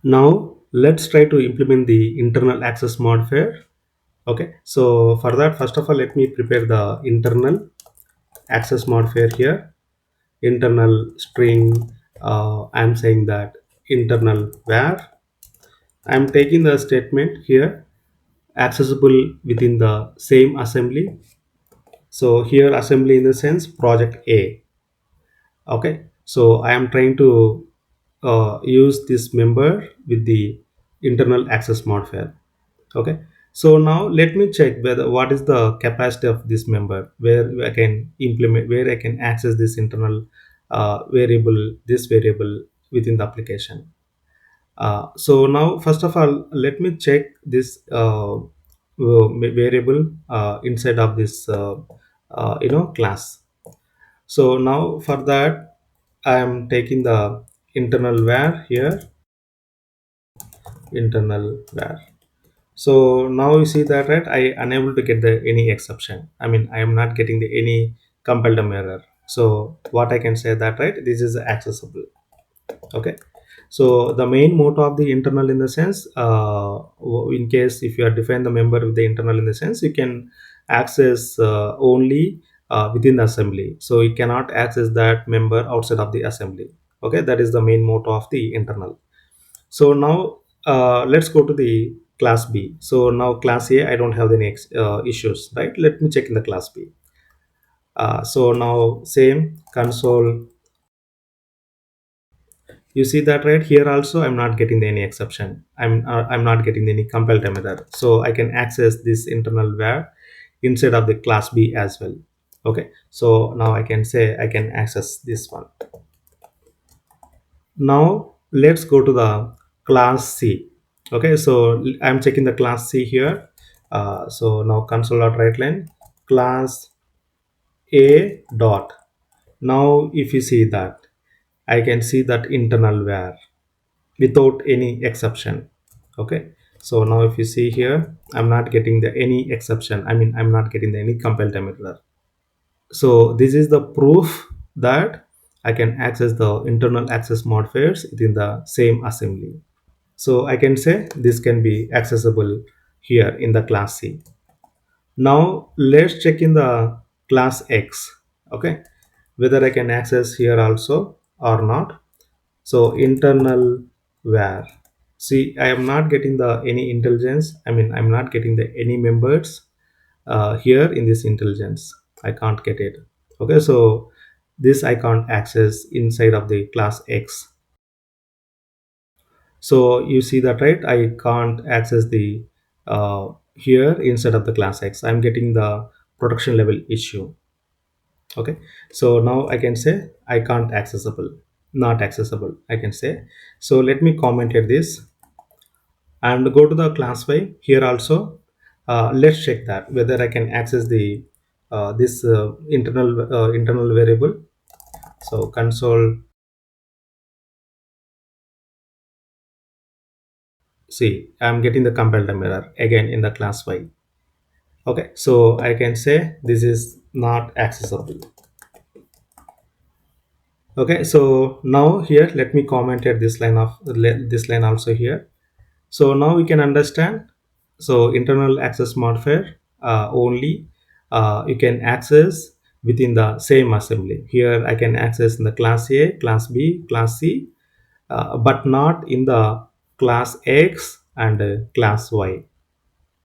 Now let's try to implement the internal access modifier. Okay, so for that, first of all, let me prepare the internal access modifier here. Internal string, I'm saying that internal var. I'm taking the statement here accessible within the same assembly. So here assembly in the sense project A. Okay, so I am trying to use this member with the internal access modifier. Okay, so now let me check whether what is the capacity of this member, where I can implement, where I can access this internal variable, this variable within the application. So now first of all, let me check this variable inside of this class. So now for that, I am taking the internal var here, internal var. So now you see that, right, I unable to get the any exception. I mean, I am not getting the any compile them error. So what I can say that, right, this is accessible. Okay, so the main motto of the internal in the sense, in case if you are define the member with the internal in the sense, you can access only within the assembly, so you cannot access that member outside of the assembly. Okay, that is the main motto of the internal. So now let's go to the class B. So now class A, I don't have any issues, right? Let me check in the class B. So now same console, you see that, right, here also I'm not getting any exception. I'm not getting any compile time error, so I can access this internal var inside of the class B as well. Okay, so now I can say I can access this one. Now let's go to the class C. Okay, so I'm checking the class C here. So now console.writeline class A dot. Now if you see that, I can see that internal var without any exception. Okay, so now if you see here, I'm not getting the any exception. I mean, I'm not getting the any compile time error. So this is the proof that I can access the internal access modifiers within the same assembly. So I can say this can be accessible here in the class C. Now let's check in the class X. Okay, whether I can access here also or not. So internal var. See, I am not getting the any intelligence. I mean, I'm not getting the any members here in this intelligence. I can't get it. Okay, so this I can't access inside of the class X. So you see that, right, I can't access the here instead of the class X. I'm getting the production level issue. Okay, so now I can say I can't accessible, not accessible, I can say. So let me comment here this and go to the class Y here also. Let's check that whether I can access the this internal variable. So console, see, I'm getting the compile time error again in the class Y. Okay, so I can say this is not accessible. Okay, so now here let me comment at this line of this line also here. So now we can understand. So internal access modifier only you can access within the same assembly. Here I can access in the class A, class B, class C, but not in the class X and class Y.